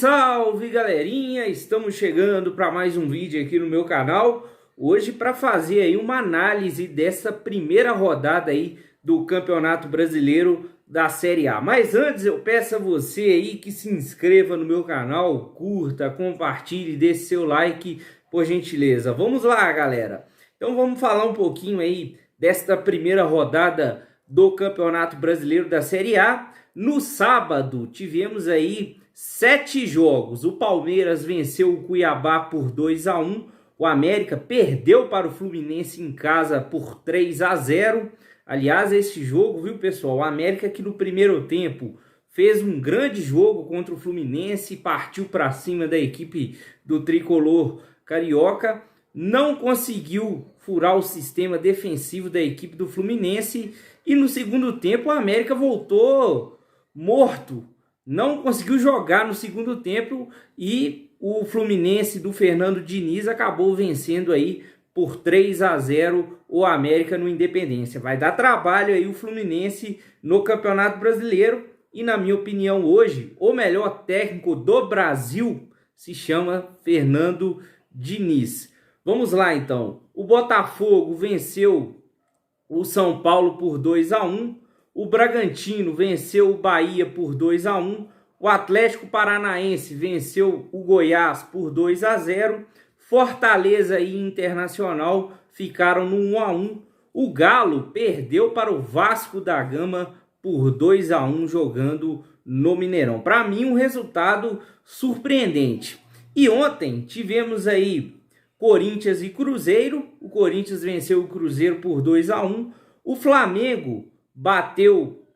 Salve galerinha, estamos chegando para mais um vídeo aqui no meu canal. Hoje para fazer aí uma análise dessa primeira rodada aí do Campeonato Brasileiro da Série A. Mas antes eu peço a você aí que se inscreva no meu canal, curta, compartilhe, deixe seu like por gentileza. Vamos lá galera, então vamos falar um pouquinho aí desta primeira rodada do Campeonato Brasileiro da Série A. No sábado tivemos aí 7 jogos. O Palmeiras venceu o Cuiabá por 2-1. O América perdeu para o Fluminense em casa por 3-0. Aliás, esse jogo, viu pessoal? O América que no primeiro tempo fez um grande jogo contra o Fluminense, partiu para cima da equipe do tricolor carioca, não conseguiu furar o sistema defensivo da equipe do Fluminense e no segundo tempo o América voltou morto. Não conseguiu jogar no segundo tempo e o Fluminense do Fernando Diniz acabou vencendo aí por 3-0 o América no Independência. Vai dar trabalho aí o Fluminense no Campeonato Brasileiro e na minha opinião hoje o melhor técnico do Brasil se chama Fernando Diniz. Vamos lá então. O Botafogo venceu o São Paulo por 2-1. O Bragantino venceu o Bahia por 2-1. O Atlético Paranaense venceu o Goiás por 2-0. Fortaleza e Internacional ficaram no 1-1. O Galo perdeu para o Vasco da Gama por 2-1 jogando no Mineirão. Para mim um resultado surpreendente. E ontem tivemos aí Corinthians e Cruzeiro. O Corinthians venceu o Cruzeiro por 2-1. O Flamengo bateu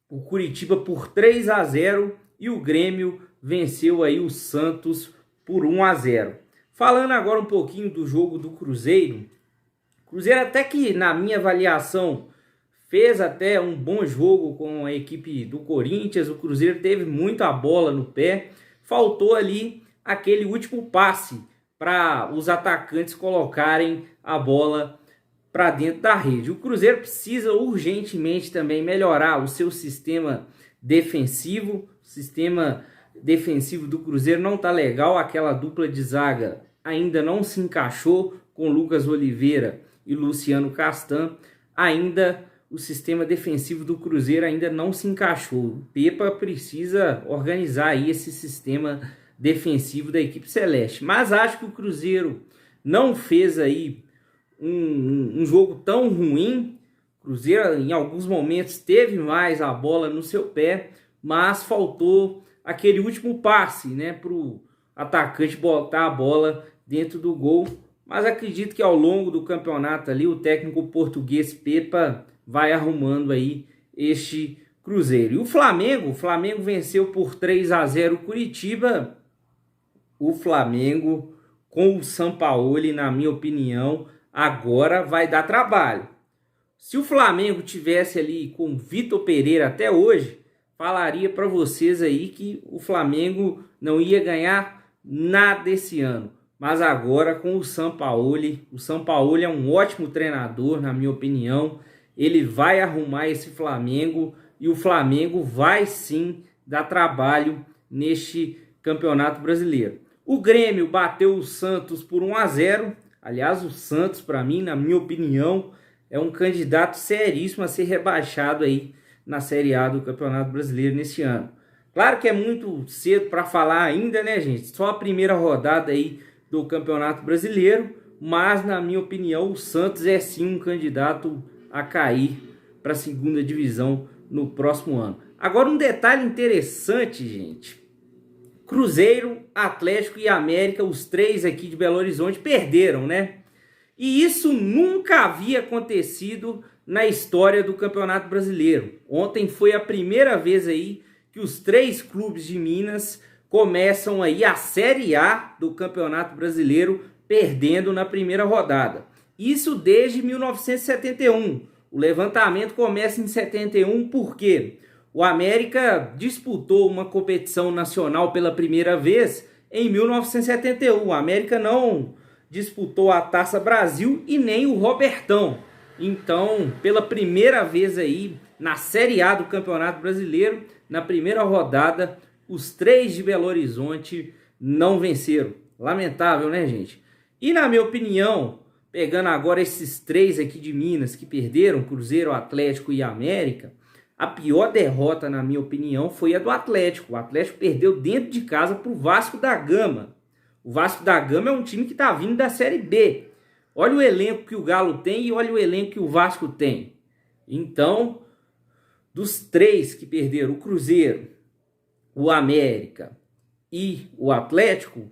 o Curitiba por 3-0 e o Grêmio venceu aí o Santos por 1-0. Falando agora um pouquinho do jogo do Cruzeiro. Cruzeiro até que na minha avaliação fez até um bom jogo com a equipe do Corinthians. O Cruzeiro teve muita bola no pé. Faltou ali aquele último passe para os atacantes colocarem a bola para dentro da rede. O Cruzeiro precisa urgentemente também melhorar o seu sistema defensivo. O sistema defensivo do Cruzeiro não está legal. Aquela dupla de zaga ainda não se encaixou com Lucas Oliveira e Luciano Castan. Ainda o sistema defensivo do Cruzeiro ainda não se encaixou. O Pepa precisa organizar aí esse sistema defensivo da equipe celeste. Mas acho que o Cruzeiro não fez aí um jogo tão ruim. O Cruzeiro em alguns momentos teve mais a bola no seu pé, mas faltou aquele último passe, né, para o atacante botar a bola dentro do gol. Mas acredito que ao longo do campeonato ali o técnico português Pepa vai arrumando aí este Cruzeiro. E o Flamengo venceu por 3-0 o Curitiba. O Flamengo com o Sampaoli, na minha opinião, agora vai dar trabalho. Se o Flamengo tivesse ali com o Vitor Pereira até hoje, falaria para vocês aí que o Flamengo não ia ganhar nada esse ano. Mas agora com o Sampaoli é um ótimo treinador, na minha opinião. Ele vai arrumar esse Flamengo e o Flamengo vai sim dar trabalho neste Campeonato Brasileiro. O Grêmio bateu o Santos por 1-0. Aliás, o Santos, para mim, na minha opinião, é um candidato seríssimo a ser rebaixado aí na Série A do Campeonato Brasileiro nesse ano. Claro que é muito cedo para falar ainda, né, gente? Só a primeira rodada aí do Campeonato Brasileiro, mas, na minha opinião, o Santos é sim um candidato a cair para a segunda divisão no próximo ano. Agora, um detalhe interessante, gente. Cruzeiro, Atlético e América, os três aqui de Belo Horizonte, perderam, né? E isso nunca havia acontecido na história do Campeonato Brasileiro. Ontem foi a primeira vez aí que os três clubes de Minas começam aí a Série A do Campeonato Brasileiro perdendo na primeira rodada. Isso desde 1971. O levantamento começa em 71 porque o América disputou uma competição nacional pela primeira vez em 1971. O América não disputou a Taça Brasil e nem o Robertão. Então, pela primeira vez aí na Série A do Campeonato Brasileiro, na primeira rodada, os 3 de Belo Horizonte não venceram. Lamentável, né, gente? E na minha opinião, pegando agora esses 3 aqui de Minas que perderam, Cruzeiro, Atlético e América, a pior derrota, na minha opinião, foi a do Atlético. O Atlético perdeu dentro de casa para o Vasco da Gama. O Vasco da Gama é um time que está vindo da Série B. Olha o elenco que o Galo tem e olha o elenco que o Vasco tem. Então, dos 3 que perderam, o Cruzeiro, o América e o Atlético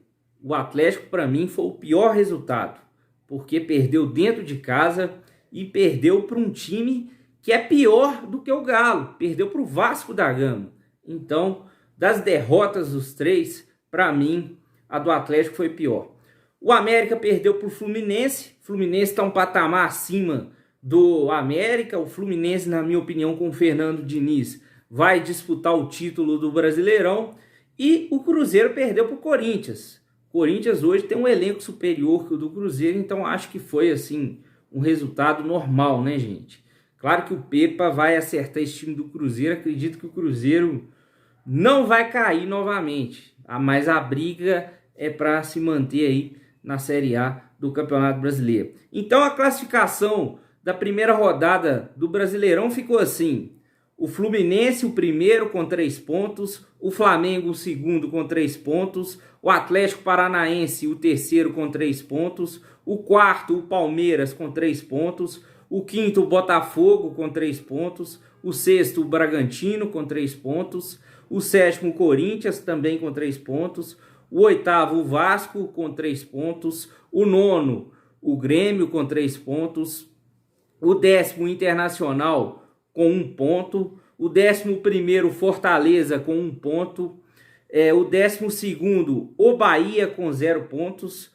para mim foi o pior resultado, porque perdeu dentro de casa e perdeu para um time que é pior do que o Galo, perdeu para o Vasco da Gama. Então, das derrotas dos 3, para mim, a do Atlético foi pior. O América perdeu para o Fluminense está um patamar acima do América. O Fluminense, na minha opinião, com o Fernando Diniz, vai disputar o título do Brasileirão. E o Cruzeiro perdeu para o Corinthians. O Corinthians hoje tem um elenco superior que o do Cruzeiro, então acho que foi assim um resultado normal, né, gente? Claro que o Pepa vai acertar esse time do Cruzeiro. Acredito que o Cruzeiro não vai cair novamente, mas a briga é para se manter aí na Série A do Campeonato Brasileiro. Então a classificação da primeira rodada do Brasileirão ficou assim: o Fluminense o primeiro com 3 pontos, o Flamengo o segundo com 3 pontos, o Atlético Paranaense o terceiro com 3 pontos, o quarto o Palmeiras com 3 pontos, o quinto o Botafogo com 3 pontos, o sexto o Bragantino com 3 pontos, o sétimo o Corinthians também com 3 pontos, o oitavo o Vasco com 3 pontos, o nono o Grêmio com 3 pontos, o 10º o Internacional com 1 ponto, o 11º Fortaleza com 1 ponto, o 12º o Bahia com 0 pontos,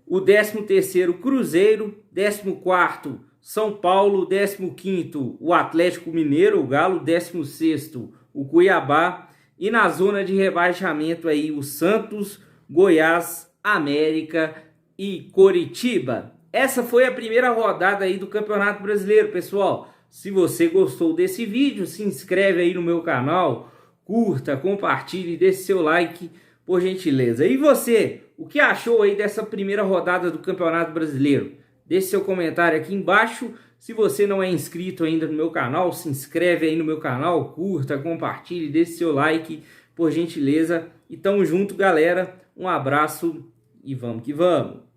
o 13º Cruzeiro, 14º São Paulo, 15º o Atlético Mineiro, o Galo, 16º o Cuiabá, e na zona de rebaixamento aí o Santos, Goiás, América e Coritiba. Essa foi a primeira rodada aí do Campeonato Brasileiro, pessoal. Se você gostou desse vídeo, se inscreve aí no meu canal, curta, compartilhe, deixe seu like, por gentileza. E você, o que achou aí dessa primeira rodada do Campeonato Brasileiro? Deixe seu comentário aqui embaixo. Se você não é inscrito ainda no meu canal, se inscreve aí no meu canal, curta, compartilhe, deixe seu like, por gentileza. E tamo junto, galera. Um abraço e vamos que vamos!